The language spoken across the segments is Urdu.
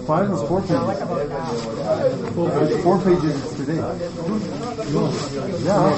Five or 4 pages? 4 pages today. Yeah.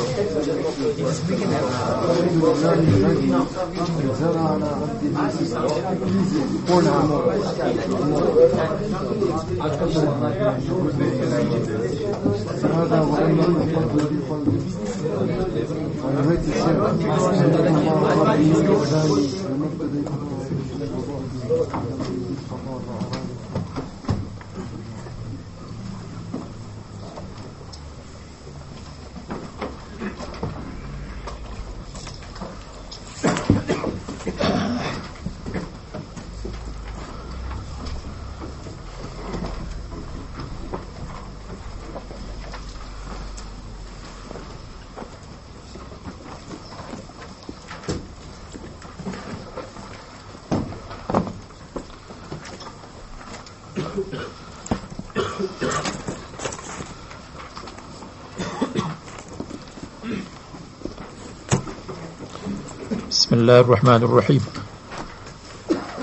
بسم الله الرحمن الرحيم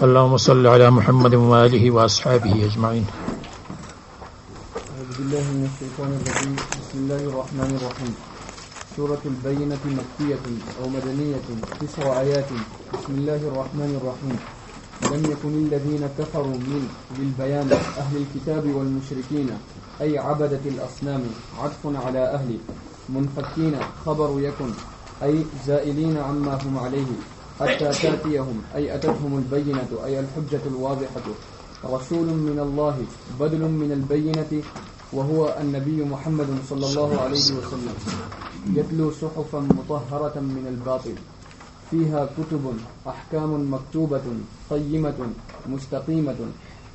اللهم صل على محمد وآله وأصحابه أجمعين. أعوذ بالله من الشيطان الرجيم. بسم الله الرحمن الرحيم. سورة البينة مكية أو مدنية 9 آيات. بسم الله الرحمن الرحيم. لم يكن الذين كفروا من بالبيان أهل الكتاب والمشركين أي عبدة الأصنام عطف على أهل منفكين خبر يكن أي زائلين عما هم عليه حتى تأتيهم أي أتتهم البينة أي الحجة الواضحة. رسول من الله بدل من البينة وهو النبي محمد صلى الله عليه وسلم يتلو صحفا مطهرة من الباطل فيها كتب أحكام مكتوبة قيمة مستقيمة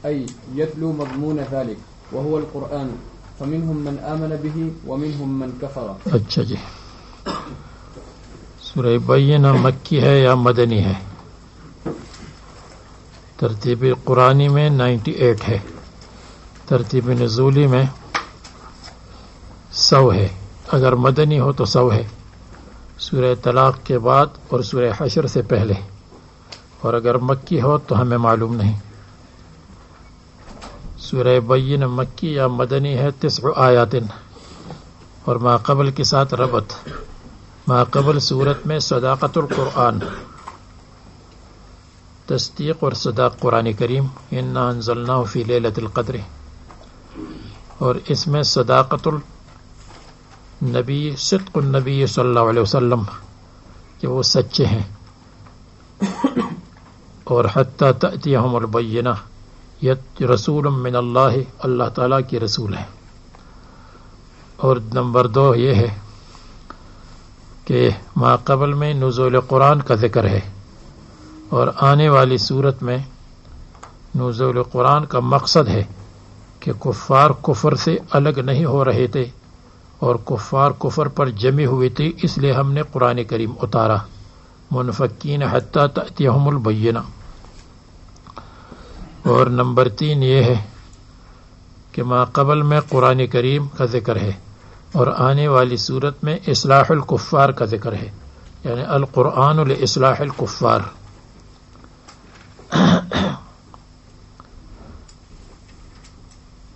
أي يتلو مضمون ذلك وهو القرآن فمنهم من آمن به ومنهم من كفر. اچھا جی، سورہ بینہ مکی ہے یا مدنی ہے؟ ترتیب قرآنی میں 98 ہے، ترتیب نزولی میں 100 ہے. اگر مدنی ہو تو 100 ہے، سورہ طلاق کے بعد اور سورہ حشر سے پہلے، اور اگر مکی ہو تو ہمیں معلوم نہیں. سورہ بینہ مکی یا مدنی ہے 9 آیات، اور ما قبل کے ساتھ ربط. ما قبل صورت میں صداقت القرآن، تصدیق اور صداق قرآن کریم، انا انزلناہ فی لیلۃ القدر، اور اس میں صداقت النبی، صدق النبی صلی اللہ علیہ وسلم کہ وہ سچے ہیں، اور حتی تأتیہم البینہ، رسول من اللہ، اللہ تعالیٰ کی رسول ہے. اور نمبر 2 یہ ہے کہ ما قبل میں نزول قرآن کا ذکر ہے، اور آنے والی صورت میں نزول قرآن کا مقصد ہے کہ کفار کفر سے الگ نہیں ہو رہے تھے اور کفار کفر پر جمی ہوئی تھی، اس لیے ہم نے قرآن کریم اتارا. منفکین حتی تأتیہم البینہ. اور نمبر 3 یہ ہے کہ ما قبل میں قرآن کریم کا ذکر ہے، اور آنے والی صورت میں اصلاح الکفار کا ذکر ہے، یعنی القرآن لاصلاح الکفار.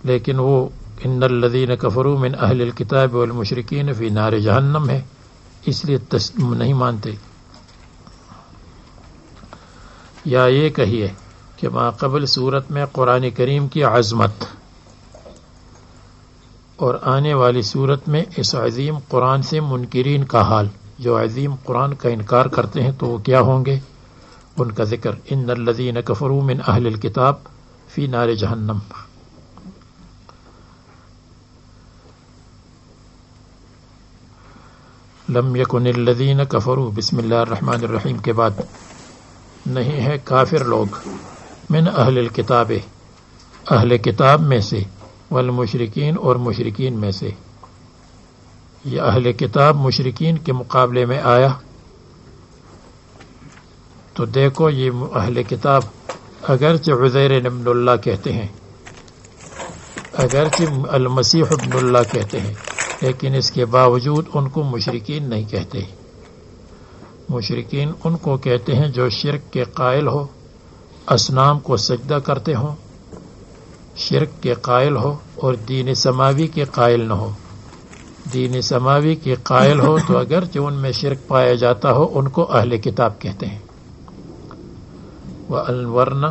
لیکن وہ ان الذین کفروا من اہل الکتاب والمشرکین فی نار جہنم ہے، اس لیے نہیں مانتے. یا یہ کہیے کہ ما قبل صورت میں قرآن کریم کی عظمت، اور آنے والی صورت میں اس عظیم قرآن سے منکرین کا حال، جو عظیم قرآن کا انکار کرتے ہیں تو وہ کیا ہوں گے، ان کا ذکر. ان الذین کفروا من اہل الکتاب فی نار جہنم. لم یکن الذین کفروا، بسم اللہ الرحمن الرحیم کے بعد نہیں ہے کافر لوگ من اہل الکتاب اہل کتاب میں سے والمشرکین اور مشرکین میں سے. یہ اہل کتاب مشرکین کے مقابلے میں آیا. تو دیکھو یہ اہل کتاب اگرچہ عزیر ابن اللہ کہتے ہیں، اگرچہ المسیح ابن اللہ کہتے ہیں، لیکن اس کے باوجود ان کو مشرکین نہیں کہتے. مشرکین ان کو کہتے ہیں جو شرک کے قائل ہو، اصنام کو سجدہ کرتے ہوں، شرک کے قائل ہو اور دین سماوی کے قائل نہ ہو. دین سماوی کے قائل ہو تو اگرچہ ان میں شرک پایا جاتا ہو ان کو اہل کتاب کہتے ہیں. وَأَنْوَرْنَ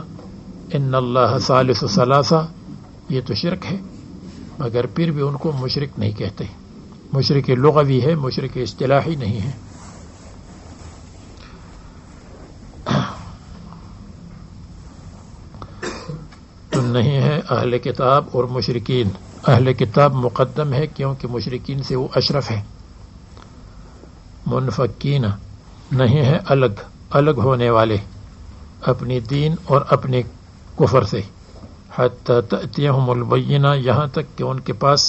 إِنَّ اللَّهَ ثَالِثُ ثَلَاثَةٍ، یہ تو شرک ہے مگر پھر بھی ان کو مشرک نہیں کہتے. مشرک لغوی ہے، مشرک اصطلاحی نہیں ہے. تو نہیں ہے اہل کتاب اور مشرکین. اہل کتاب مقدم ہے کیونکہ مشرکین سے وہ اشرف ہے. منفکین نہیں ہے الگ ہونے والے اپنی دین اور اپنے کفر سے. حتی تأتیہم البینہ، یہاں تک کہ ان کے پاس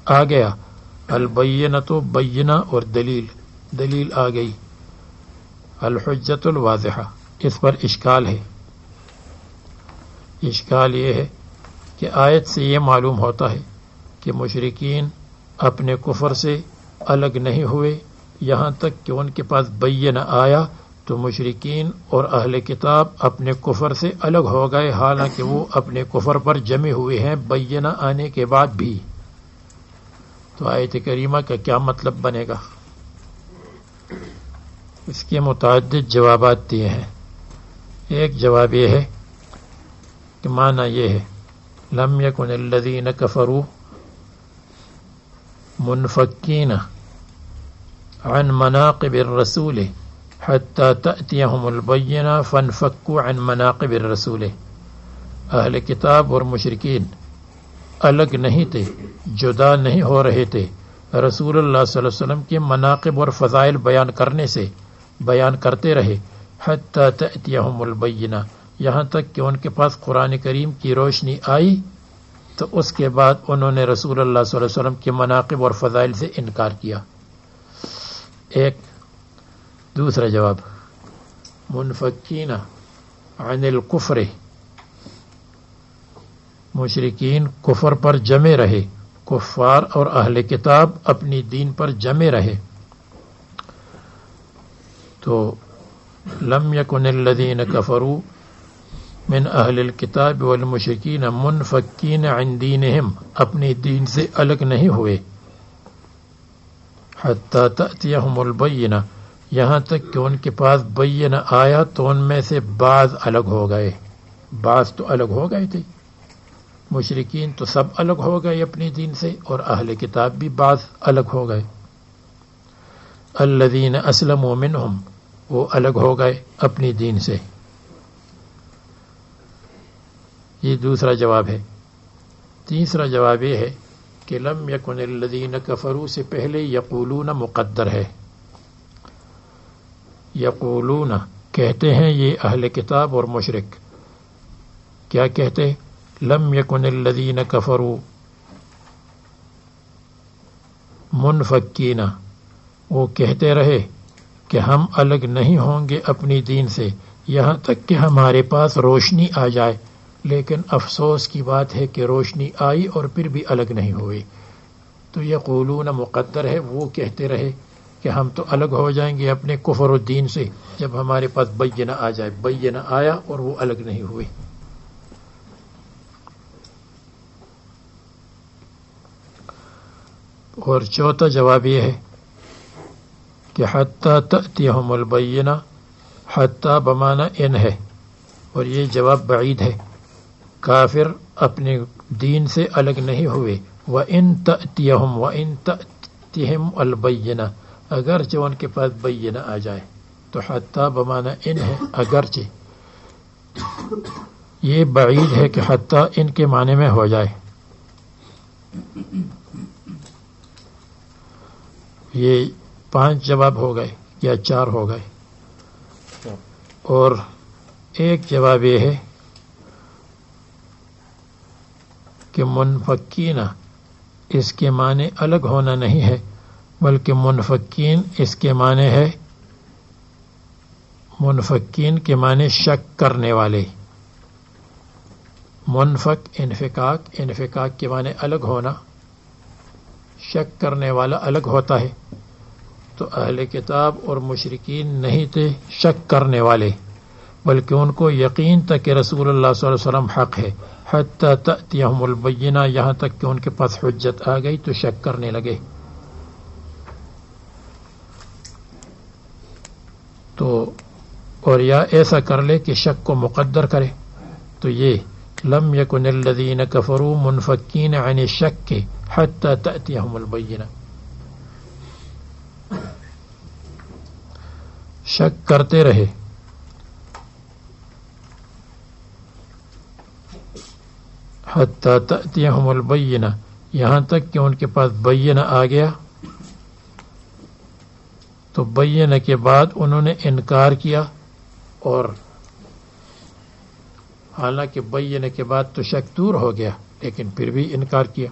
آ گیا البینہ، تو بینہ اور دلیل آ گئی. الحجت الواضحہ، اس پر اشکال ہے. اشکال یہ ہے کہ آیت سے یہ معلوم ہوتا ہے کہ مشرکین اپنے کفر سے الگ نہیں ہوئے یہاں تک کہ ان کے پاس بینہ آیا، تو مشرکین اور اہل کتاب اپنے کفر سے الگ ہو گئے حالانکہ وہ اپنے کفر پر جمے ہوئے ہیں بینہ آنے کے بعد بھی. تو آیت کریمہ کا کیا مطلب بنے گا؟ اس کے متعدد جوابات دیے ہیں. ایک جواب یہ ہے کہ معنی یہ ہے لم یکن الذین کفروا منفکین عن مناقب الرسول حتی تأتیہم البینہ فانفکوا عن مناقب الرسول. اہل کتاب اور مشرکین الگ نہیں تھے، جدا نہیں ہو رہے تھے رسول اللہ صلی اللہ علیہ وسلم کے مناقب اور فضائل بیان کرتے رہے. حتی تأتیہم البینہ، یہاں تک کہ ان کے پاس قرآن کریم کی روشنی آئی تو اس کے بعد انہوں نے رسول اللہ صلی اللہ علیہ وسلم کے مناقب اور فضائل سے انکار کیا. ایک دوسرا جواب منفکین عن الکفر، مشرکین کفر پر جمے رہے، کفار اور اہل کتاب اپنی دین پر جمے رہے. تو لم یکن الذین کفروا من اہل الکتاب والمشرکین منفکین عن دینہم، اپنی دین سے الگ نہیں ہوئے. حتی تأتیہم البینہ، یہاں تک کہ ان کے پاس بینہ آیا تو ان میں سے بعض الگ ہو گئے. بعض تو الگ ہو گئے تھے، مشرکین تو سب الگ ہو گئے اپنی دین سے اور اہل کتاب بھی بعض الگ ہو گئے. الذین اسلموا منہم، وہ الگ ہو گئے اپنی دین سے. یہ دوسرا جواب ہے. تیسرا جواب یہ ہے کہ لم یکن الذین کفروا سے پہلے یقولون مقدر ہے. یقولون کہتے ہیں یہ اہل کتاب اور مشرک. کیا کہتے؟ لم یکن الذین کفروا منفکین، وہ کہتے رہے کہ ہم الگ نہیں ہوں گے اپنی دین سے یہاں تک کہ ہمارے پاس روشنی آ جائے. لیکن افسوس کی بات ہے کہ روشنی آئی اور پھر بھی الگ نہیں ہوئے. تو یقولون مقدر ہے، وہ کہتے رہے کہ ہم تو الگ ہو جائیں گے اپنے کفر و دین سے جب ہمارے پاس بینہ آ جائے. بینہ آیا اور وہ الگ نہیں ہوئے. اور چوتھا جواب یہ ہے کہ حتی تأتیہم البینہ، حتی بمعنی ان ہے اور یہ جواب بعید ہے. کافر اپنے دین سے الگ نہیں ہوئے. وَإِن تَأْتِيَهُمْ وَإِن تَأْتِهِمْ الْبَيِّنَةُ، اگرچہ ان کے پاس بینہ آ جائے. تو حتی بمعنی ان ہے اگرچہ. یہ بعید ہے کہ حتی ان کے معنی میں ہو جائے. یہ 5 جواب ہو گئے یا 4 ہو گئے. اور ایک جواب یہ ہے کہ منفکین اس کے معنی الگ ہونا نہیں ہے، بلکہ منفکین اس کے معنی ہے، منفکین کے معنی شک کرنے والے. منفک انفکاک کے معنی الگ ہونا، شک کرنے والا الگ ہوتا ہے. تو اہل کتاب اور مشرکین نہیں تھے شک کرنے والے، بلکہ ان کو یقین تھا کہ رسول اللہ صلی اللہ علیہ وسلم حق ہے. حتی تأتیہم البینہ، یہاں تک کہ ان کے پاس حجت آ گئی تو شک کرنے لگے. تو اور یا ایسا کر لے کہ شک کو مقدر کرے، تو یہ لم یکن الذین کفروا منفکین عن الشک حتی تأتیہم البینہ. شک کرتے رہے حتی تأتیہم البینہ، یہاں تک کہ ان کے پاس بینہ آ گیا. تو بینہ کے بعد انہوں نے انکار کیا، اور حالانکہ بینہ کے بعد تو شک دور ہو گیا لیکن پھر بھی انکار کیا.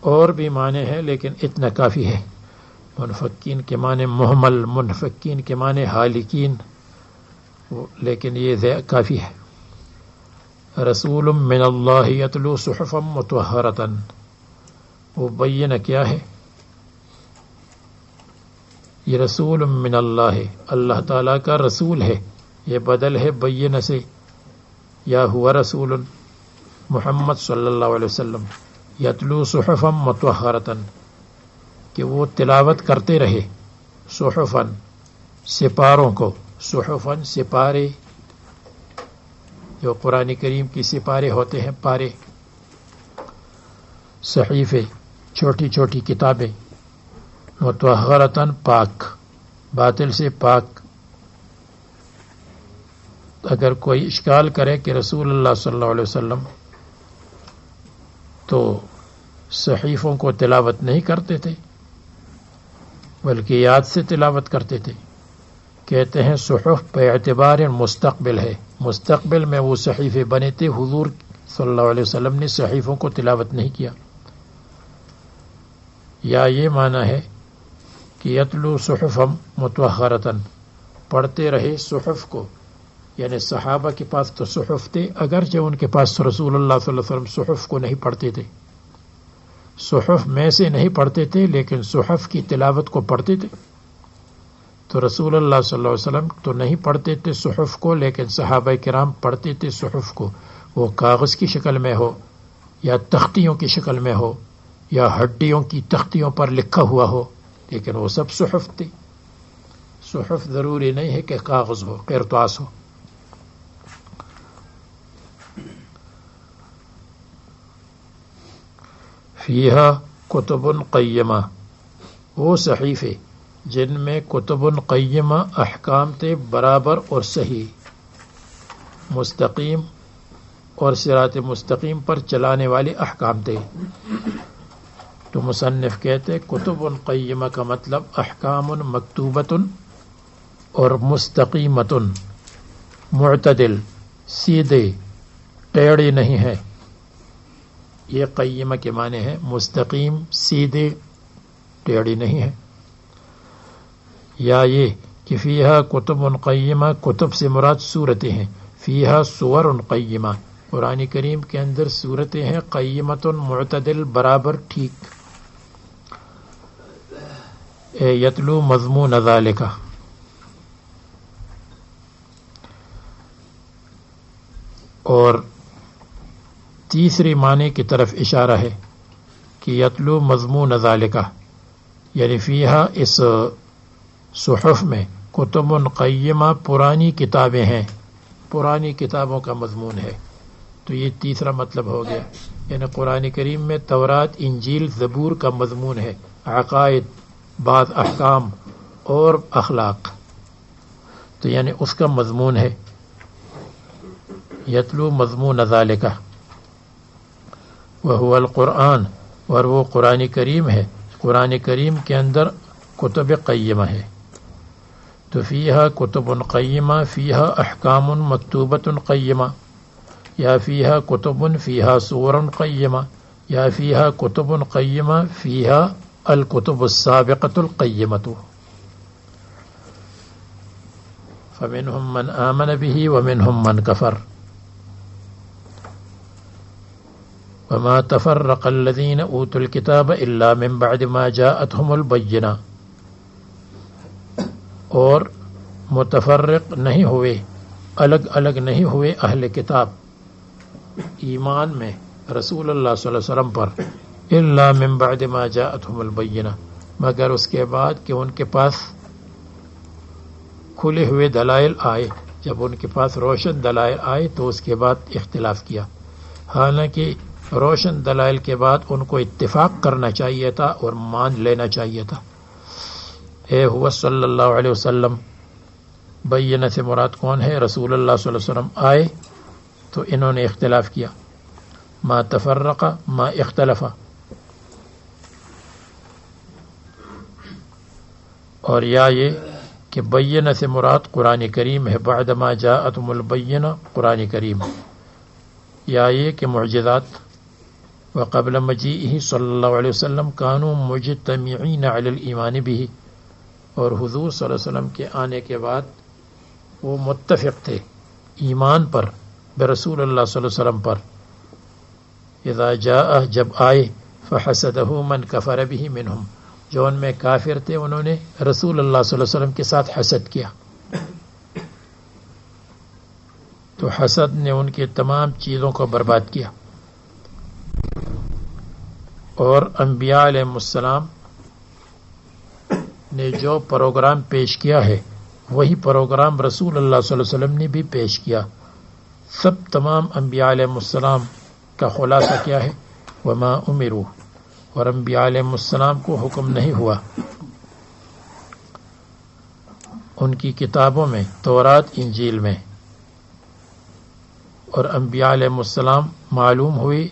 اور بھی معنی ہے لیکن اتنا کافی ہے. منفکین کے معنی محمل، منفکین کے معنی حالکین، لیکن یہ کافی ہے. رسول من اللہ یتلو صحفا مطہرۃ، وہ بینہ کیا ہے؟ یہ رسول من اللہ، اللہ تعالیٰ کا رسول ہے. یہ بدل ہے بینہ سے، یا ہوا رسول محمد صلی اللہ علیہ وسلم یتلو صحفا مطہرۃ، کہ وہ تلاوت کرتے رہے صحفاً، سپاروں کو. صحفاً سپارے، جو قرآن کریم کی سپارے ہوتے ہیں، پارے، صحیفے، چھوٹی چھوٹی کتابیں. مطہرۃ، پاک، باطل سے پاک. اگر کوئی اشکال کرے کہ رسول اللہ صلی اللہ علیہ وسلم تو صحیفوں کو تلاوت نہیں کرتے تھے بلکہ یاد سے تلاوت کرتے تھے. کہتے ہیں صحف پہ اعتبار مستقبل ہے، مستقبل میں وہ صحیفے بنے تھے. حضور صلی اللہ علیہ وسلم نے صحیفوں کو تلاوت نہیں کیا. یا یہ معنی ہے کہ یتلو صحفا مطہرۃ، پڑھتے رہے صحف کو، یعنی صحابہ کے پاس تو صحف تھے، اگرچہ ان کے پاس رسول اللہ صلی اللہ علیہ وسلم صحف کو نہیں پڑھتے تھے، صحف میں سے نہیں پڑھتے تھے، لیکن صحف کی تلاوت کو پڑھتے تھے. تو رسول اللہ صلی اللہ علیہ وسلم تو نہیں پڑھتے تھے صحف کو، لیکن صحابہ کرام پڑھتے تھے صحف کو. وہ کاغذ کی شکل میں ہو، یا تختیوں کی شکل میں ہو، یا ہڈیوں کی تختیوں پر لکھا ہوا ہو، لیکن وہ سب صحف تھی. صحف ضروری نہیں ہے کہ کاغذ ہو، قرطاس ہو. فیہا کتب قیمہ، وہ صحیفے جن میں کتب قیمہ، احکام تھے برابر اور صحیح، مستقیم اور صراط مستقیم پر چلانے والے احکام تھے. تو مصنف کہتے کتب قیمہ کا مطلب احکام مکتوبۃ اور مستقیمۃ، معتدل، سیدھے، ٹیڑھے نہیں ہے. یہ قیمہ کے معنی ہے مستقیم، سیدھے، ٹیڑھی نہیں ہے. یا یہ کہ فیہا کتب قیمہ، کتب سے مراد صورتیں ہیں. فیہا سور قیمہ، قرآن کریم کے اندر صورتیں ہیں قیمۃ، معتدل، برابر، ٹھیک. یتلو مضمون ذالک، اور تیسری معنی کی طرف اشارہ ہے کہ یتلو مضمون ذالک، یعنی فیہا اس صحف میں کتب قیمہ، پرانی کتابیں ہیں، پرانی کتابوں کا مضمون ہے. تو یہ تیسرا مطلب ہو گیا، یعنی قرآن کریم میں تورات، انجیل، زبور کا مضمون ہے، عقائد، بعض احکام اور اخلاق. تو یعنی اس کا مضمون ہے. یتلو مضمون ذالک وہو القرآن، اور وہ قرآن کریم ہے. قرآن کریم کے اندر کتب قیمہ ہے. تو فیہا کتب قیمہ فیہا احکام مکتوبۃ قیمہ، یا فیہا کتب فیہا سور قیمہ، یا فیہا کتب قیمہ فیہا الکتب السابقۃ القیمۃ۔ فمنہم من آمن به ومنہم من کفر وما تفرق الذین اوتوا الکتاب الا من بعد ما جاءتهم البینہ، اور متفرق نہیں ہوئے، الگ الگ نہیں ہوئے اہل کتاب ایمان میں رسول اللہ صلی اللہ علیہ وسلم پر، الا من بعد ما جاءتهم البینہ، مگر اس کے بعد کہ ان کے پاس کھلے ہوئے دلائل آئے، جب ان کے پاس روشن دلائل آئے تو اس کے بعد اختلاف کیا، حالانکہ روشن دلائل کے بعد ان کو اتفاق کرنا چاہیے تھا اور مان لینا چاہیے تھا۔ اے ہوا صلی اللہ علیہ وسلم، بینہ سے مراد کون ہے؟ رسول اللہ صلی اللہ علیہ وسلم آئے تو انہوں نے اختلاف کیا، ما تفرق ما اختلف، اور یا یہ کہ بینہ سے مراد قرآن کریم ہے، بعد ما جاءتهم البینہ قرآن کریم، یا یہ کہ معجزات، وقبل مجیئہ صلی اللہ علیہ وسلم کانوا مجتمعین علی الایمان بہ، اور حضور صلی اللہ علیہ وسلم کے آنے کے بعد وہ متفق تھے ایمان پر برسول اللہ صلی اللہ علیہ وسلم پر، اذا جاء جب آئے، فحسدہ من کفر بہ منہم، جو ان میں کافر تھے انہوں نے رسول اللہ صلی اللہ علیہ وسلم کے ساتھ حسد کیا، تو حسد نے ان کی تمام چیزوں کو برباد کیا۔ اور انبیاء علیہ السلام نے جو پروگرام پیش کیا ہے وہی پروگرام رسول اللہ صلی اللہ علیہ وسلم نے بھی پیش کیا۔ سب تمام انبیاء علیہ السلام کا خلاصہ کیا ہے؟ وما امروا، اور انبیاء علیہ السلام کو حکم نہیں ہوا ان کی کتابوں میں، تورات انجیل میں، اور انبیاء علیہ السلام معلوم ہوئی،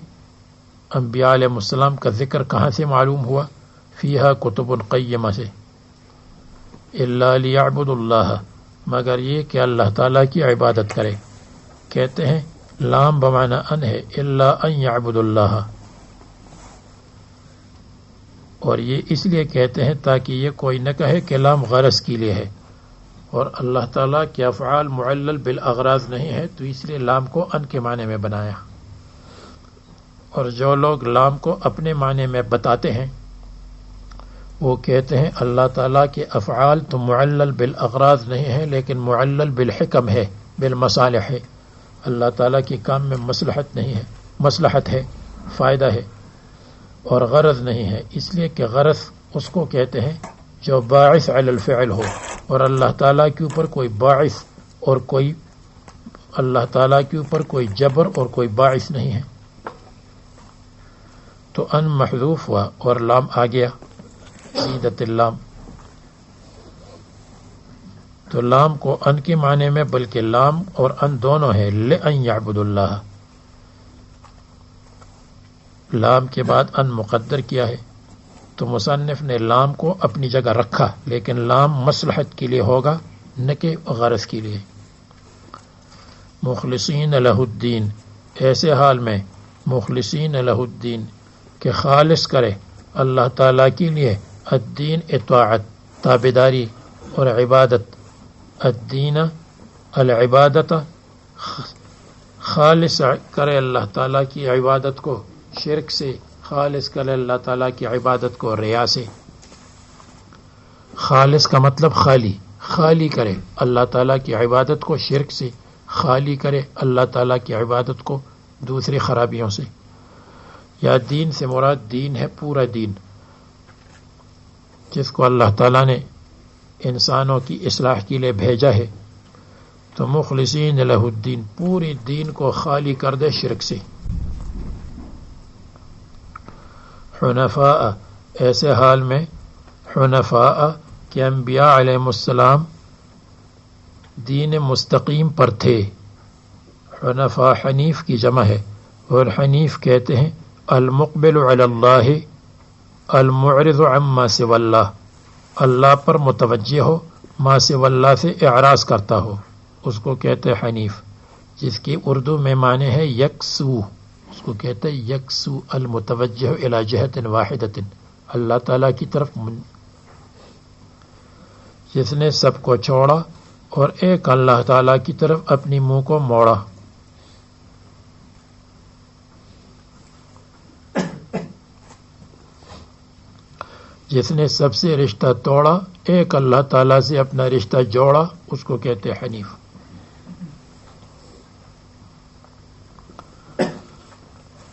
انبیاء علیہ السلام کا ذکر کہاں سے معلوم ہوا؟ فیہا کتب قیمہ سے، الا لیعبد اللہ، مگر یہ کہ اللہ تعالیٰ کی عبادت کرے۔ کہتے ہیں لام بمعنی ان ہے، الا ان یعبد اللہ، اور یہ اس لیے کہتے ہیں تاکہ یہ کوئی نہ کہے کہ لام غرض کے لیے ہے، اور اللہ تعالیٰ کے افعال معلل بالاغراض نہیں ہے، تو اس لیے لام کو ان کے معنی میں بنایا۔ اور جو لوگ لام کو اپنے معنی میں بتاتے ہیں وہ کہتے ہیں اللہ تعالیٰ کے افعال تو معلل بالاغراض نہیں ہے لیکن معلل بالحکم ہے، بالمصالح ہے، اللہ تعالیٰ کے کام میں مصلحت نہیں ہے، مصلحت ہے، فائدہ ہے، اور غرض نہیں ہے، اس لیے کہ غرض اس کو کہتے ہیں جو باعث علی الفعل ہو، اور اللہ تعالیٰ کے اوپر کوئی باعث اور کوئی اللہ تعالیٰ کے اوپر کوئی جبر اور کوئی باعث نہیں ہے۔ تو ان محذوف ہوا اور لام آ گیا، زیدت اللام، تو لام کو ان کے معنی میں بلکہ لام اور ان دونوں ہے، لئن یعبد اللہ، لام کے بعد ان مقدر کیا ہے، تو مصنف نے لام کو اپنی جگہ رکھا، لیکن لام مصلحت کے لیے ہوگا نہ کہ غرض کے لیے۔ مخلصین لہ الدین، ایسے حال میں مخلصین لہ الدین کہ خالص کرے اللہ تعالیٰ کے لیے الدین، اطاعت، تابعداری اور عبادت، الدین العبادت، خالص کرے اللہ تعالیٰ کی عبادت کو شرک سے، خالص کرے اللہ تعالیٰ کی عبادت کو ریا سے۔ خالص کا مطلب خالی، خالی کرے اللہ تعالیٰ کی عبادت کو شرک سے، خالی کرے اللہ تعالیٰ کی عبادت کو دوسری خرابیوں سے۔ یا دین سے مراد دین ہے پورا دین، جس کو اللہ تعالیٰ نے انسانوں کی اصلاح کے لیے بھیجا ہے، تو مخلصین لہ الدین، پوری دین کو خالی کر دے شرک سے۔ حنفاء، ایسے حال میں حنفاء کہ انبیاء علیہ السلام دین مستقیم پر تھے۔ حنفاء حنیف کی جمع ہے، اور حنیف کہتے ہیں المقبل علی اللہ المعرض عما سوى اللہ، اللہ پر متوجہ ہو، ما سوی اللہ سے اعراض کرتا ہو اس کو کہتے ہیں حنیف، جس کی اردو میں معنی ہے یکسو، اس کو کہتے ہیں یکسو المتوجہ الی جہت واحدۃ، اللہ تعالیٰ کی طرف جس نے سب کو چھوڑا اور ایک اللہ تعالیٰ کی طرف اپنی منہ کو موڑا۔ جس نے سب سے رشتہ توڑا ایک اللہ تعالیٰ سے اپنا رشتہ جوڑا اس کو کہتے ہیں حنیف۔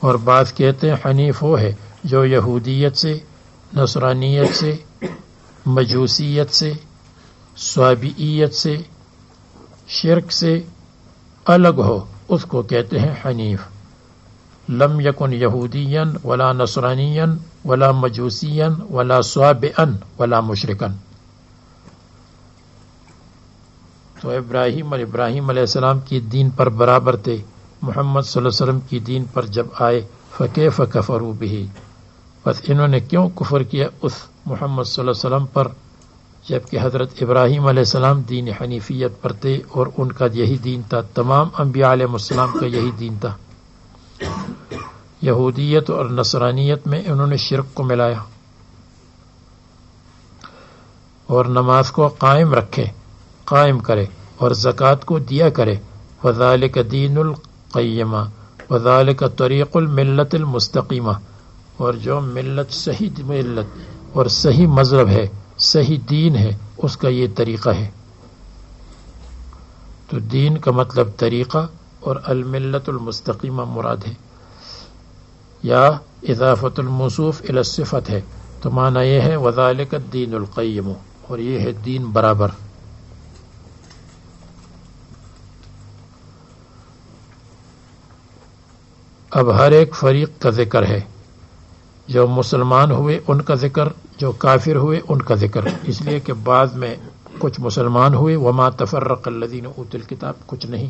اور بعض کہتے ہیں حنیف وہ ہے جو یہودیت سے، نصرانیت سے، مجوسیت سے، صابئیت سے، شرک سے الگ ہو، اس کو کہتے ہیں حنیف۔ لم یکن یہودیا ولا نصرانیا ولا مجوسیا ولا صابئا ولا مشرکا۔ تو ابراہیم علیہ السلام کی دین پر برابر تھے، محمد صلی اللہ علیہ وسلم کی دین پر جب آئے فکیف کفروا بہ، بس انہوں نے کیوں کفر کیا اس محمد صلی اللہ علیہ وسلم پر، جبکہ حضرت ابراہیم علیہ السلام دین حنیفیت پر تھے اور ان کا یہی دین تھا، تمام انبیاء علیہ السلام کا یہی دین تھا۔ یہودیت اور نصرانیت میں انہوں نے شرک کو ملایا، اور نماز کو قائم رکھے، قائم کرے، اور زکوٰۃ کو دیا کرے، وذالک دین القیمہ وذالک طریق الملت المستقیمہ، اور جو ملت صحیح ملت اور صحیح مذہب ہے، صحیح دین ہے، اس کا یہ طریقہ ہے۔ تو دین کا مطلب طریقہ اور الملت المستقیمہ مراد ہے، یا اضافت الموصوف الی الصفت ہے، تو معنی یہ ہے وذالک الدین القیم، اور یہ ہے دین برابر۔ اب ہر ایک فریق کا ذکر ہے، جو مسلمان ہوئے ان کا ذکر، جو کافر ہوئے ان کا ذکر، اس لیے کہ بعد میں کچھ مسلمان ہوئے، وما تفرق الذین اوتوا الکتاب، کچھ نہیں۔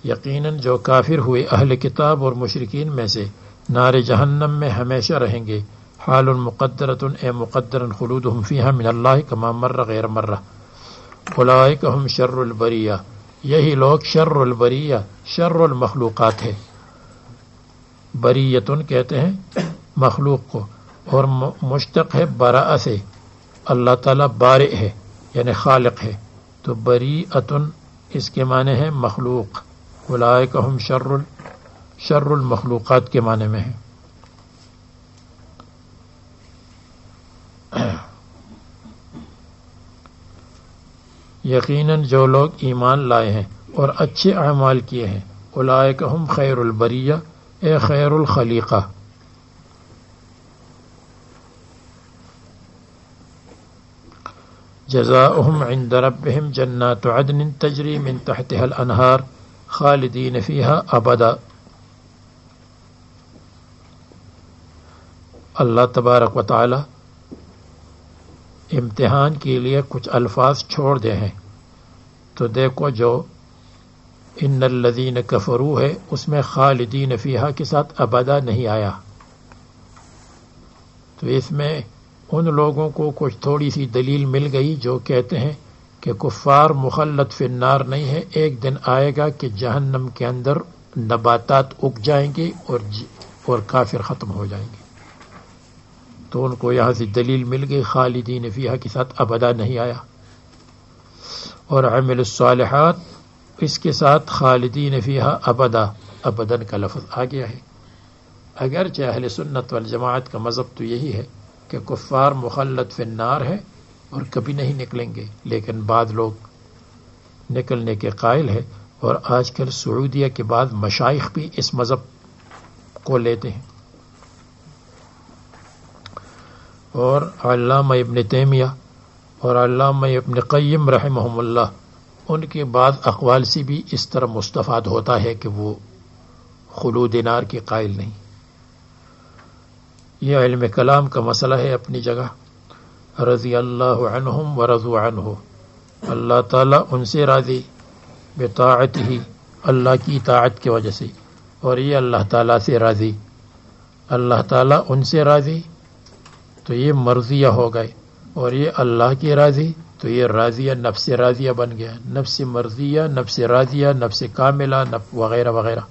یقیناً جو کافر ہوئے اہل کتاب اور مشرکین میں سے نار جہنم میں ہمیشہ رہیں گے، حال مقدرۃ اے مقدرن خلودہم فیہا من اللہ کما مر غیر مرہ، اولئک ہم شر البریہ، یہی لوگ شر البریہ، شر المخلوقات ہے۔ بریتن کہتے ہیں مخلوق کو، اور مشتق ہے براء سے، اللہ تعالیٰ بارئ ہے یعنی خالق ہے، تو بریئتن اس کے معنی ہے مخلوق، اولئک ہم شر المخلوقات کے معنی میں ہے۔ یقیناً جو لوگ ایمان لائے ہیں اور اچھے اعمال کیے ہیں، اولئک ہم خیر البریہ اے خیر الخلیقہ۔ جزاؤہم عند ربہم جنات عدن تجری من تحتها الانہار خالدین فیہا ابدا۔ اللہ تبارک و تعالی امتحان کے لیے کچھ الفاظ چھوڑ دے ہیں، تو دیکھو جو ان الذین کفروا ہے اس میں خالدین فیہا کے ساتھ ابدا نہیں آیا، تو اس میں ان لوگوں کو کچھ تھوڑی سی دلیل مل گئی جو کہتے ہیں کہ کفار مخلد فی النار نہیں ہے، ایک دن آئے گا کہ جہنم کے اندر نباتات اگ جائیں گے اور کافر ختم ہو جائیں گے، تو ان کو یہاں سے دلیل مل گئی، خالدین فیہا کے ساتھ ابدا نہیں آیا۔ اور عمل الصالحات اس کے ساتھ خالدین فیہا ابدا، ابدن کا لفظ آ گیا ہے۔ اگرچہ اہل سنت والجماعت کا مذہب تو یہی ہے کہ کفار مخلد فی النار ہے اور کبھی نہیں نکلیں گے، لیکن بعض لوگ نکلنے کے قائل ہے، اور آج کل سعودیہ کے بعد مشائخ بھی اس مذہب کو لیتے ہیں۔ اور علامہ ابن تیمیہ اور علامہ ابن قیم رحمہم اللہ، ان کے بعض اقوال سے بھی اس طرح مستفاد ہوتا ہے کہ وہ خلود نار کے قائل نہیں۔ یہ علم کلام کا مسئلہ ہے اپنی جگہ، رضی اللہ عنہم ورضوا عنہ، اللہ تعالیٰ ان سے راضی بطاعتہ، اللہ کی اطاعت کی وجہ سے، اور یہ اللہ تعالیٰ سے راضی، اللہ تعالیٰ ان سے راضی، تو یہ مرضیہ ہو گئے، اور یہ اللہ کی راضی تو یہ راضیہ نفس راضیہ بن گیا، نفس مرضیہ، نفس راضیہ، نفس کاملہ وغیرہ وغیرہ.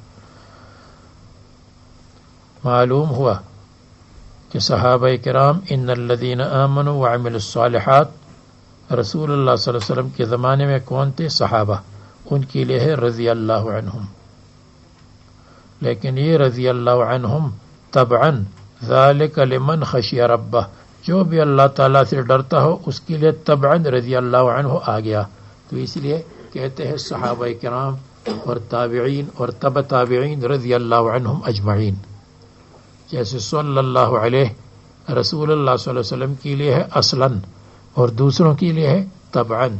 معلوم ہوا کہ صحابہ کرام ان الذین آمنوا وعملوا الصالحات رسول اللہ صلی اللہ علیہ وسلم کے زمانے میں کون تھے؟ صحابہ. ان کے لیے ہے رضی اللہ عنہم. لیکن یہ رضی اللہ عنہم طبعاً ذالک لمن خشی ربہ، جو بھی اللہ تعالیٰ سے ڈرتا ہو اس کے لیے طبعاً رضی اللہ عنہ آ گیا. تو اس لیے کہتے ہیں صحابہ کرام اور تابعین اور تبع تابعین رضی اللہ عنہم اجمعین. جیسے صلی اللہ علیہ رسول اللہ صلی اللہ علیہ وسلم کے لیے ہے اصلاً اور دوسروں کے لیے ہے طبعاً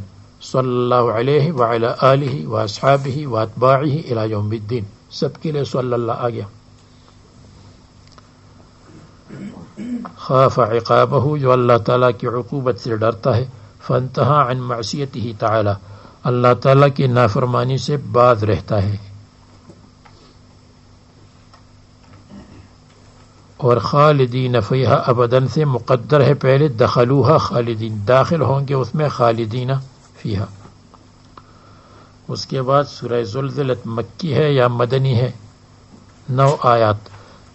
صلی اللہ علیہ وعلی آلہ واصحابہ واتباعہ الی یوم الدین. سب کے لیے صلی اللہ آ گیا. خاف عقابہ، جو اللہ تعالیٰ کی عقوبت سے ڈرتا ہے، فانتہا عن معصیتہ تعالی، اللہ تعالیٰ کی نافرمانی سے باز رہتا ہے. اور خالدین فیہا ابداً سے مقدر ہے پہلے دخلوہا خالدین، داخل ہوں گے اس میں خالدین فیہا. اس کے بعد سورہ زلزلت مکی ہے یا مدنی ہے؟ 9 آیات.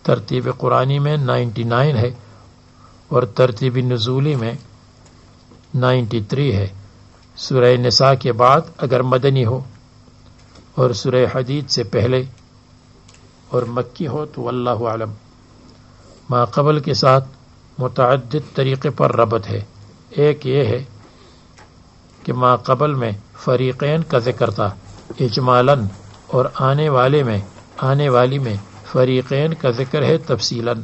ترتیب قرآنی میں 99 ہے اور ترتیب نزولی میں 93 ہے. سورہ نساء کے بعد اگر مدنی ہو اور سورہ حدید سے پہلے اور مکی ہو تو واللہ اعلم. ما قبل کے ساتھ متعدد طریقے پر ربط ہے. ایک یہ ہے کہ ما قبل میں فریقین کا ذکر تھا اجمالاً، اور آنے والی میں فریقین کا ذکر ہے تفصیلاً.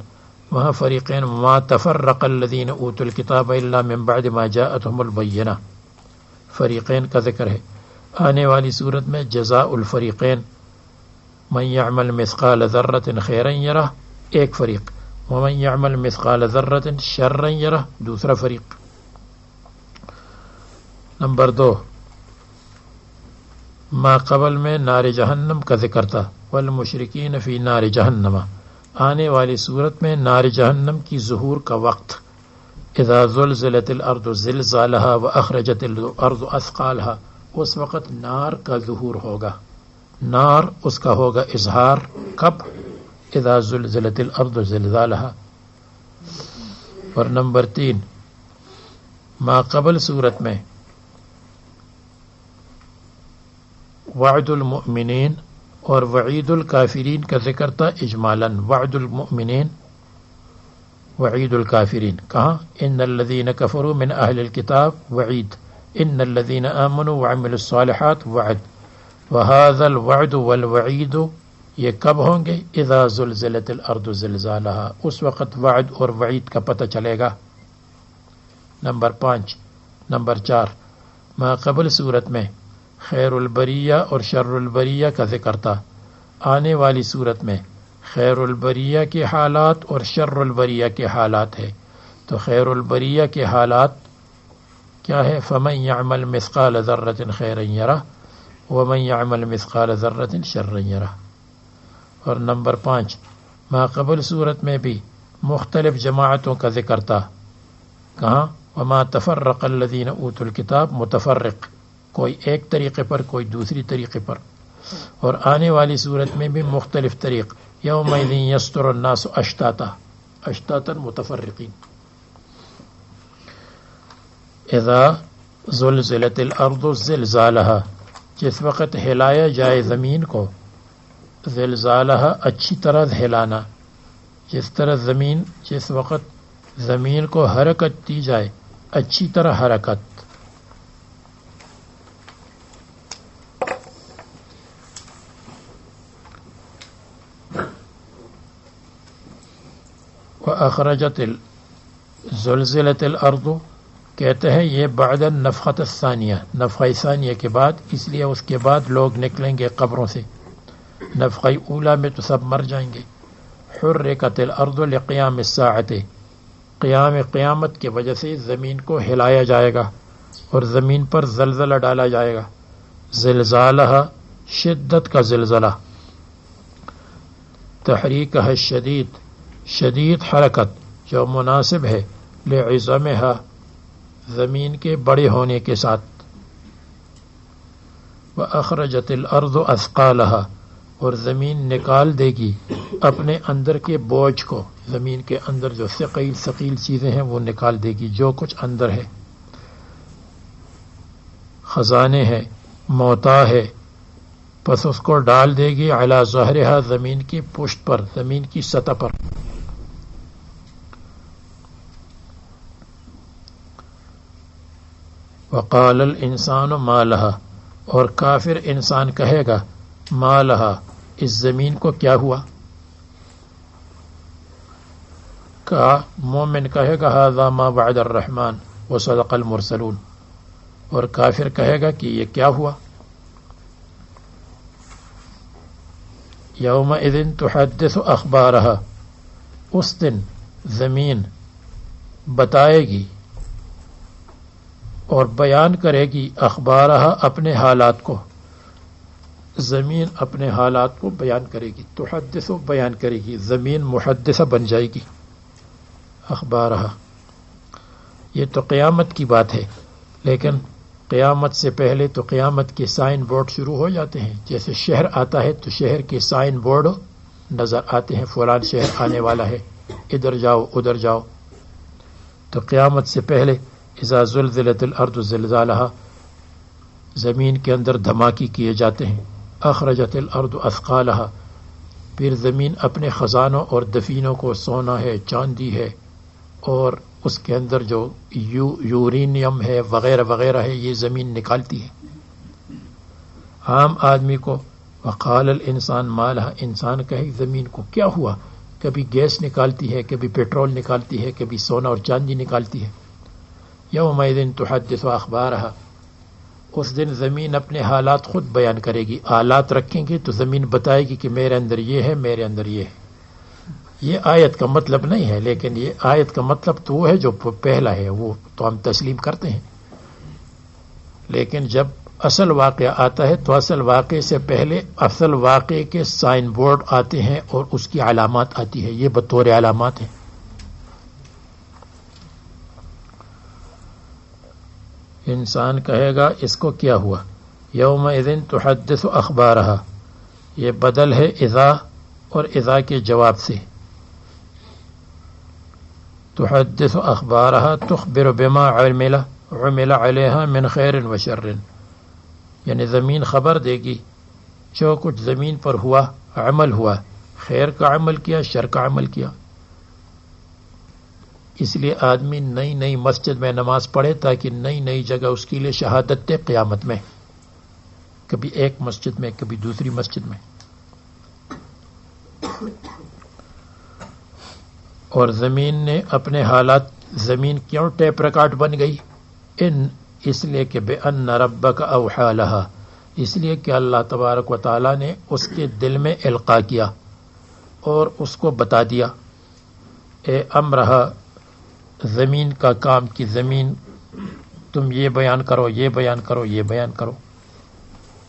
وہاں فریقین ما تفرق الذین اوتوا الکتاب الا من بعد ما جاءتهم البینہ، فریقین کا ذکر ہے. آنے والی صورت میں جزاء الفریقین من یعمل مثقال ذرۃ خیرا یرہ ایک فریق، ومن یعمل مثقال ذرۃ شرا یرہ دوسرا فریق. نمبر 2 ما قبل میں نار جہنم کا ذکر تھا والمشرکین فی نار جہنم. آنے والی صورت میں نار جہنم کی ظہور کا وقت اذا زلزلت الارض زلزالها واخرجت الارض اثقالها، اس وقت نار کا ظہور ہوگا. نار اس کا ہوگا اظہار کب؟ اذا زلزلت الارض زلزالها. اور نمبر 3 ما قبل صورت میں وعد المؤمنین اور وعید الکافرین کا ذکر تھا اجمالاً. وعد المؤمنین وعید الکافرین کہاں؟ ان الذین کفروا من اہل الکتاب وعید، ان الذین آمنوا وعملوا الصالحات وعد. وهذا الوعد والوعید یہ کب ہوں گے؟ اذا زلزلت الارض زلزالها، اس وقت وعد اور وعید کا پتہ چلے گا. نمبر 4 ما قبل صورت میں خیر البریہ اور شر البریہ کا ذکر تھا. آنے والی صورت میں خیر البریہ کے حالات اور شر البریہ کے حالات ہے. تو خیر البریہ کے حالات کیا ہے؟ فمن یعمل مثقال ذرۃ خیرا یرہ ومن یعمل مثقال ذرۃ شرا یرہ. اور نمبر 5 ما قبل صورت میں بھی مختلف جماعتوں کا ذکر تھا. کہاں؟ وما تفرق الذین اوتوا الکتاب، متفرق، کوئی ایک طریقے پر کوئی دوسری طریقے پر. اور آنے والی صورت میں بھی مختلف طریق، یومئذ یصدر الناس اشتاتا متفرقین. اذا زلزلت الارض زلزالها، جس وقت ہلایا جائے زمین کو، زلزالها اچھی طرح ہلانا، جس وقت زمین کو حرکت دی جائے اچھی طرح حرکت. وَأَخْرَجَتِ زُلْزِلَتِ الْأَرْضُ کہتے ہیں یہ بعد النفخۃ الثانیہ، نفخہ ثانیہ کے بعد، اس لیے اس کے بعد لوگ نکلیں گے قبروں سے. نفخہ اولا میں تو سب مر جائیں گے. حرکت الارض لقیام الساعۃ، قیامت کی وجہ سے زمین کو ہلایا جائے گا اور زمین پر زلزلہ ڈالا جائے گا. زلزالہ شدت کا زلزلہ، تحریکہ شدید حرکت جو مناسب ہے لعظمها زمین کے بڑے ہونے کے ساتھ. وَأَخْرَجَتِ الْأَرْضُ أَثْقَالَهَا اور زمین نکال دے گی اپنے اندر کے بوجھ کو. زمین کے اندر جو ثقیل چیزیں ہیں وہ نکال دے گی، جو کچھ اندر ہے، خزانے ہیں، موتا ہے، پس اس کو ڈال دے گی علی ظہرہا زمین کی پشت پر، زمین کی سطح پر. وقال الانسان ما لها اور کافر انسان کہے گا ما لها اس زمین کو کیا ہوا. کا مومن کہے گا ھذا ما وعد الرحمن وصدق المرسلون، اور کافر کہے گا کہ یہ کیا ہوا. یومئذ تحدث اخبارها اس دن زمین بتائے گی اور بیان کرے گی اخبارها اپنے حالات کو. زمین اپنے حالات کو بیان کرے گی. تحدث بیان کرے گی، زمین محدثہ بن جائے گی. اخبارها یہ تو قیامت کی بات ہے، لیکن قیامت سے پہلے تو قیامت کے سائن بورڈ شروع ہو جاتے ہیں. جیسے شہر آتا ہے تو شہر کے سائن بورڈ نظر آتے ہیں، فلان شہر آنے والا ہے، ادھر جاؤ ادھر جاؤ. تو قیامت سے پہلے اذا زلزلت الارض زلزالها زمین کے اندر دھماکی کیے جاتے ہیں. اخرجت الارض اثقالها پھر زمین اپنے خزانوں اور دفینوں کو، سونا ہے، چاندی ہے، اور اس کے اندر جو یورینیم ہے وغیرہ وغیرہ ہے، یہ زمین نکالتی ہے. عام آدمی کو وقال الانسان ما لها انسان کہے زمین کو کیا ہوا. کبھی گیس نکالتی ہے، کبھی پیٹرول نکالتی ہے، کبھی سونا اور چاندی نکالتی ہے. یومئذ تحدث اخبارها اس دن زمین اپنے حالات خود بیان کرے گی. آلات رکھیں گے تو زمین بتائے گی کہ میرے اندر یہ ہے، میرے اندر یہ ہے. یہ آیت کا مطلب نہیں ہے، لیکن یہ آیت کا مطلب تو وہ ہے جو پہلا ہے، وہ تو ہم تسلیم کرتے ہیں. لیکن جب اصل واقعہ آتا ہے تو اصل واقعے سے پہلے اصل واقعے کے سائن بورڈ آتے ہیں اور اس کی علامات آتی ہے. یہ بطور علامات ہیں. انسان کہے گا اس کو کیا ہوا. یومئذ تحدث اخبارها یہ بدل ہے اذا اور اذا کے جواب سے. تحدث اخبارها تخبر بما عمل علیها من خیر و شر یعنی زمین خبر دے گی جو کچھ زمین پر ہوا، عمل ہوا، خیر کا عمل کیا، شر کا عمل کیا. اس لیے آدمی نئی نئی مسجد میں نماز پڑھے تاکہ نئی نئی جگہ اس کے لیے شہادت دے قیامت میں، کبھی ایک مسجد میں کبھی دوسری مسجد میں. اور زمین نے اپنے حالات، زمین کیوں ٹیپ ریکارڈ بن گئی؟ اس لیے کہ بِأَنَّ رَبَّكَ أَوْحَى لَهَا اس لیے کہ اللہ تبارک و تعالیٰ نے اس کے دل میں القاء کیا اور اس کو بتا دیا اے امرہا زمین کا کام کی زمین تم یہ بیان کرو، یہ بیان کرو، یہ بیان کرو.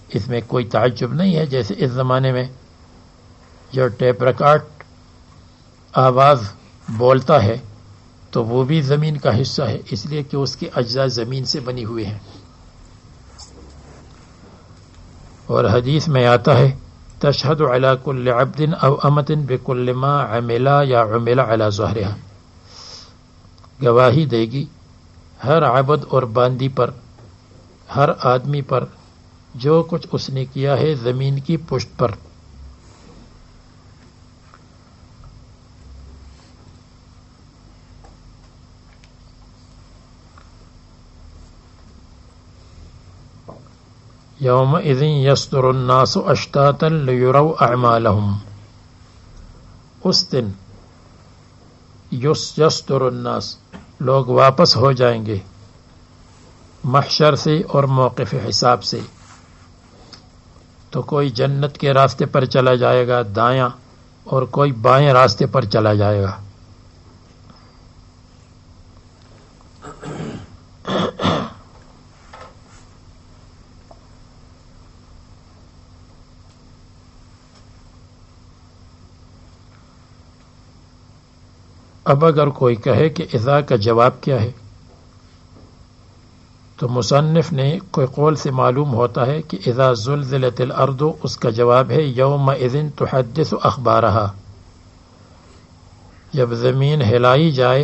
اس میں کوئی تعجب نہیں ہے. جیسے اس زمانے میں جو ٹیپ ریکارڈ آواز بولتا ہے تو وہ بھی زمین کا حصہ ہے، اس لیے کہ اس کے اجزاء زمین سے بنی ہوئے ہیں. اور حدیث میں آتا ہے تشہد علی کل عبد او امۃ بکل ما عملا یا عمل علی ظہرها گواہی دے گی ہر عبد اور باندی پر، ہر آدمی پر جو کچھ اس نے کیا ہے زمین کی پشت پر. یومئذ یصدر الناس اشتاتا لیروا اعمالهم اس دن یصدر الناس لوگ واپس ہو جائیں گے محشر سے اور موقف حساب سے. تو کوئی جنت کے راستے پر چلا جائے گا دایاں اور کوئی بائیں راستے پر چلا جائے گا. اب اگر کوئی کہے کہ اذا کا جواب کیا ہے، تو مصنف نے کوئی قول سے معلوم ہوتا ہے کہ اذا زلزلت الارض اس کا جواب ہے یومئذ تحدث اخبارها، جب زمین ہلائی جائے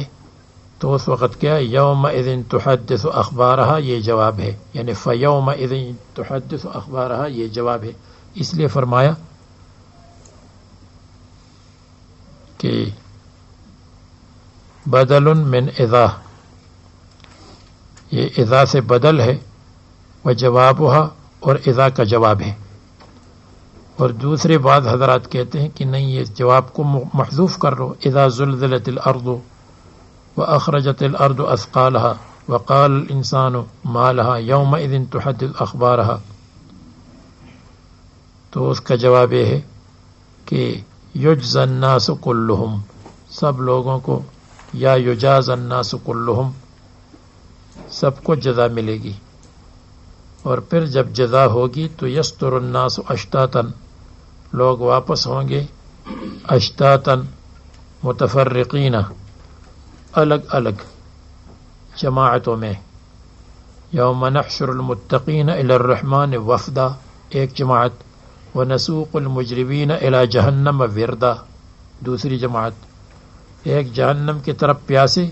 تو اس وقت کیا یومئذ تحدث اخبارها یہ جواب ہے، یعنی فیومئذ تحدث اخبارها یہ جواب ہے. اس لیے فرمایا کہ بدل من اذا، یہ اذا سے بدل ہے، وجوابها اور اذا کا جواب ہے. اور دوسرے بعض حضرات کہتے ہیں کہ نہیں، یہ جواب کو محذوف کر لو، اذا زلزلت الارض واخرجت الارض اثقالها وقال الانسان ما لها يومئذ تحدث اخبارها. تو اس کا جواب یہ ہے کہ یجزی الناس کلهم، سب لوگوں کو، یا یجاز الناس کلهم، سب کو جزا ملے گی. اور پھر جب جزا ہوگی تو یستر الناس اشتاتا، لوگ واپس ہوں گے اشتاتا متفرقین، الگ الگ جماعتوں میں. یوم نحشر المتقین الی الرحمن وفدا ایک جماعت، ونسوق المجرمین الی جہنم وردا دوسری جماعت. ایک جہنم کی طرف پیاسے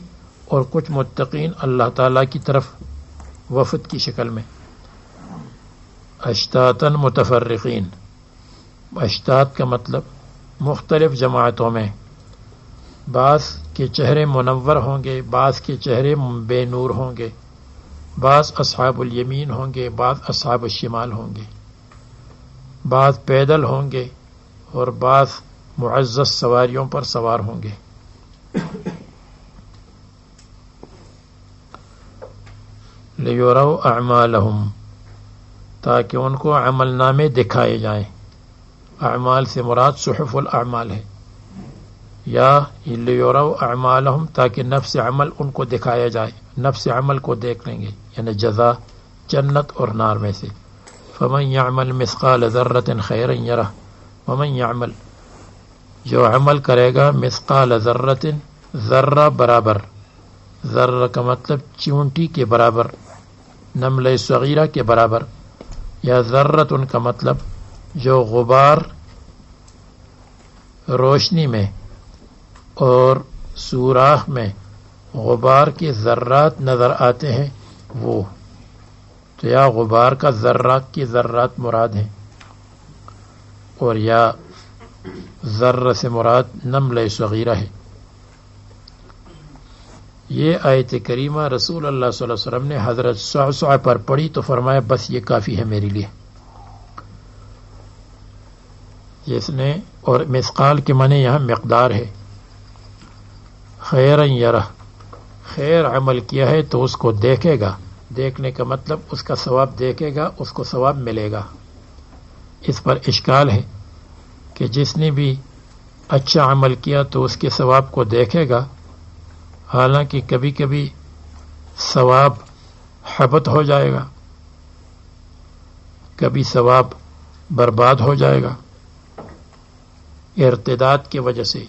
اور کچھ متقین اللہ تعالیٰ کی طرف وفد کی شکل میں. اشتاتن متفرقین، اشتات کا مطلب مختلف جماعتوں میں، بعض کے چہرے منور ہوں گے، بعض کے چہرے بے نور ہوں گے، بعض اصحاب الیمین ہوں گے، بعض اصحاب الشمال ہوں گے، بعض پیدل ہوں گے اور بعض معزز سواریوں پر سوار ہوں گے. لیروا اعمالہم، تاکہ ان کو عمل نامے دکھائے جائیں. اعمال سے مراد صحف الاعمال ہے، یا لیروا اعمالہم تاکہ نفس عمل ان کو دکھایا جائے، نفس عمل کو دیکھ لیں گے، یعنی جزا جنت اور نار میں سے. فمن یعمل مثقال ذرۃ خیرا یرہ، ومن یعمل جو عمل کرے گا مثقال ذرۃ، ذرہ برابر، ذرہ کا مطلب چونٹی کے برابر، نملہ صغیرہ کے برابر، یا ذرۃ ان کا مطلب جو غبار روشنی میں اور سوراخ میں غبار کے ذرات نظر آتے ہیں وہ. تو یا غبار کا ذرات کی ذرات مراد ہیں، اور یا ذرہ سے مراد نملہ صغیرہ ہے. یہ آیت کریمہ رسول اللہ صلی اللہ علیہ وسلم نے حضرت صعصع پر پڑھی تو فرمایا بس یہ کافی ہے میرے لیے. جس نے، اور مثقال کے معنی یہاں مقدار ہے. خیرا یرہ، خیر عمل کیا ہے تو اس کو دیکھے گا، دیکھنے کا مطلب اس کا ثواب دیکھے گا، اس کو ثواب ملے گا. اس پر اشکال ہے کہ جس نے بھی اچھا عمل کیا تو اس کے ثواب کو دیکھے گا، حالانکہ کبھی کبھی ثواب حبط ہو جائے گا، کبھی ثواب برباد ہو جائے گا ارتداد کی وجہ سے،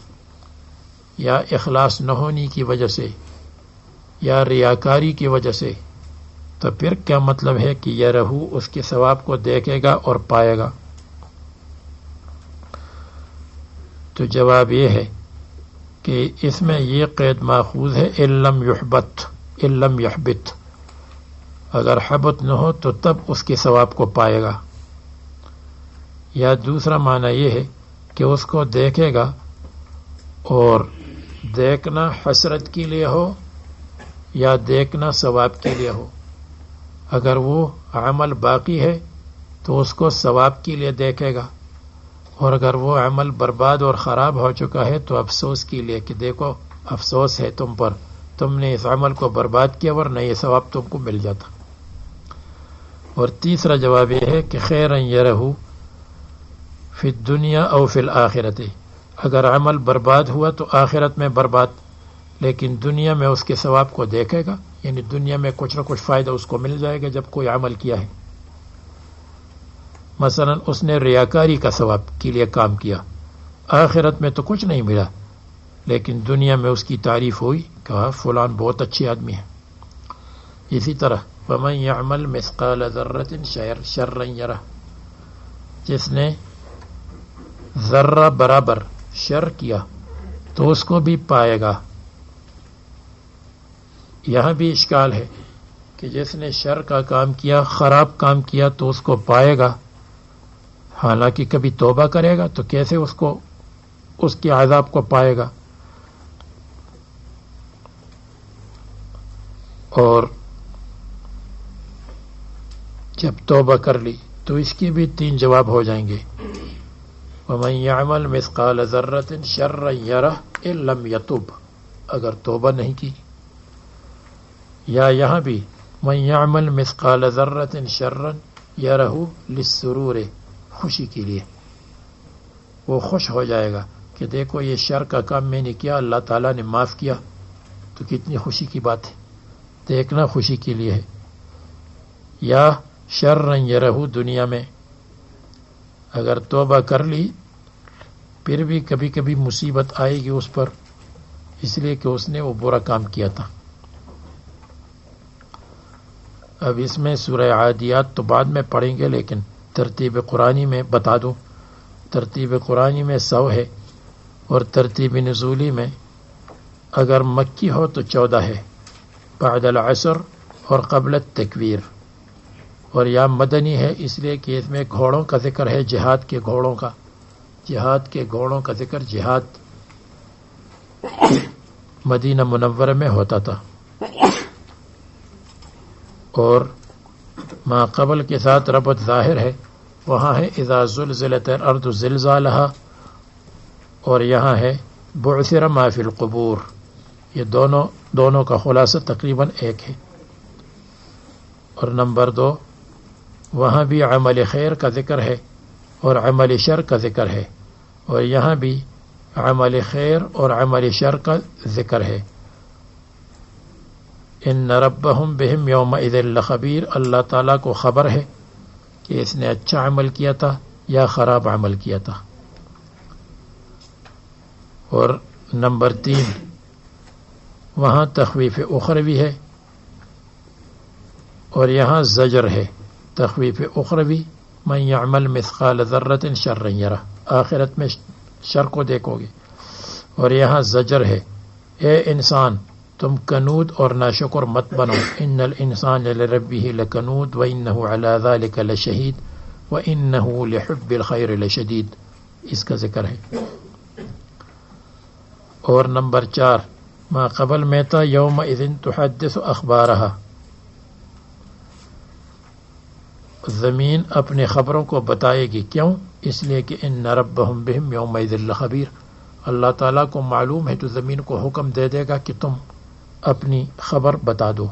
یا اخلاص نہ ہونے کی وجہ سے، یا ریاکاری کی وجہ سے. تو پھر کیا مطلب ہے کہ یہ رہو اس کے ثواب کو دیکھے گا اور پائے گا؟ تو جواب یہ ہے کہ اس میں یہ قید ماخوذ ہے علم یحبط، علم یحبط، اگر حبط نہ ہو تو تب اس کے ثواب کو پائے گا. یا دوسرا معنی یہ ہے کہ اس کو دیکھے گا، اور دیکھنا حسرت کے لیے ہو یا دیکھنا ثواب کے لیے ہو. اگر وہ عمل باقی ہے تو اس کو ثواب کے لیے دیکھے گا، اور اگر وہ عمل برباد اور خراب ہو چکا ہے تو افسوس کے لیے کہ دیکھو افسوس ہے تم پر، تم نے اس عمل کو برباد کیا ورنہ یہ ثواب تم کو مل جاتا. اور تیسرا جواب یہ ہے کہ خیرا یرہ فی الدنیا او فی الآخرۃ، اگر عمل برباد ہوا تو آخرت میں برباد، لیکن دنیا میں اس کے ثواب کو دیکھے گا، یعنی دنیا میں کچھ نہ کچھ فائدہ اس کو مل جائے گا جب کوئی عمل کیا ہے. مثلا اس نے ریاکاری کا ثواب کے لیے کام کیا، آخرت میں تو کچھ نہیں ملا، لیکن دنیا میں اس کی تعریف ہوئی، کہا فلان بہت اچھی آدمی ہے. اسی طرح ومن يعمل مثقال ذرة شرا يره، جس نے ذرہ برابر شر کیا تو اس کو بھی پائے گا۔ یہاں بھی اشکال ہے کہ جس نے شر کا کام کیا، خراب کام کیا تو اس کو پائے گا، حالانکہ کبھی توبہ کرے گا تو کیسے اس کے عذاب کو پائے گا؟ اور جب توبہ کر لی تو اس کی بھی 3 جواب ہو جائیں گے۔ وَمَن يَعْمَلْ مِثْقَالَ ذَرَّةٍ شَرًّا يَرَهُ إِن لَّمْ يَتُبْ، اگر توبہ نہیں کی۔ یا یہاں بھی مَن يَعْمَلْ مِثْقَالَ ذَرَّةٍ شَرًّا يَرَهُ لِلسُّرُورِ، خوشی کے لیے، وہ خوش ہو جائے گا کہ دیکھو یہ شر کا کام میں نے کیا، اللہ تعالیٰ نے معاف کیا، تو کتنی خوشی کی بات ہے، دیکھنا خوشی کے لیے ہے۔ یا شرًا یرہ، دنیا میں اگر توبہ کر لی پھر بھی کبھی کبھی مصیبت آئے گی اس پر، اس لیے کہ اس نے وہ برا کام کیا تھا۔ اب اس میں سورہ عادیات تو بعد میں پڑھیں گے، لیکن ترتیب قرآنی میں بتا دوں، ترتیب قرآنی میں 100 ہے، اور ترتیب نزولی میں اگر مکی ہو تو 14 ہے، بعد العصر اور قبل التکویر، اور یا مدنی ہے اس لیے کہ اس میں گھوڑوں کا ذکر ہے، جہاد کے گھوڑوں کا، جہاد کے گھوڑوں کا ذکر، جہاد مدینہ منورہ میں ہوتا تھا۔ اور ما قبل کے ساتھ ربط ظاہر ہے، وہاں ہے اذا زلزلت الارض زلزالہا، اور یہاں ہے بعثر ما فی القبور، یہ دونوں کا خلاصہ تقریباً ایک ہے۔ اور نمبر 2، وہاں بھی عمل خیر کا ذکر ہے اور عمل شر کا ذکر ہے، اور یہاں بھی عمل خیر اور عمل شر کا ذکر ہے۔ ان ربہم بہم یومئذ لخبیر، اللہ تعالیٰ کو خبر ہے کہ اس نے اچھا عمل کیا تھا یا خراب عمل کیا تھا۔ اور نمبر 3، وہاں تخویف اخروی ہے اور یہاں زجر ہے۔ تخویف اخروی من یعمل مثقال ذرۃ شرا یرہ، آخرت میں شر کو دیکھو گے، اور یہاں زجر ہے، اے انسان تم کنود اور ناشکر مت بنو، ان الانسان لربہ لکنود وانہ علی ذلک لشہید وانہ لحب الخیر لشدید، اس کا ذکر ہے۔ اور نمبر 4، ما قبل میں تھا یومئذ تحدث اخبارہا، زمین اپنے خبروں کو بتائے گی، کیوں؟ اس لیے کہ ان ربہم بہم یومئذ لخبیر، اللہ تعالیٰ کو معلوم ہے تو زمین کو حکم دے دے گا کہ تم اپنی خبر بتا دو۔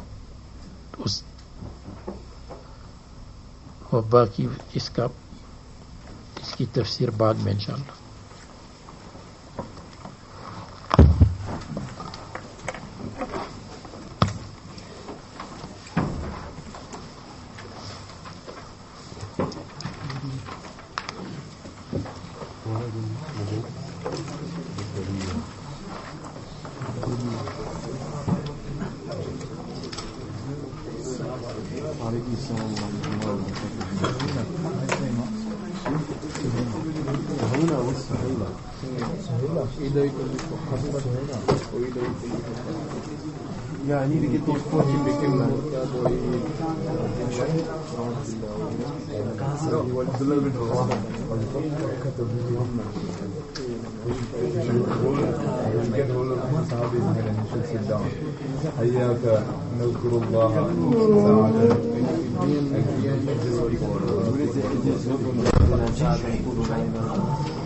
اور باقی اس کی تفسیر بعد میں انشاءاللہ۔ Yeah, I need to get those 14 became حياك نذكر الله ساعة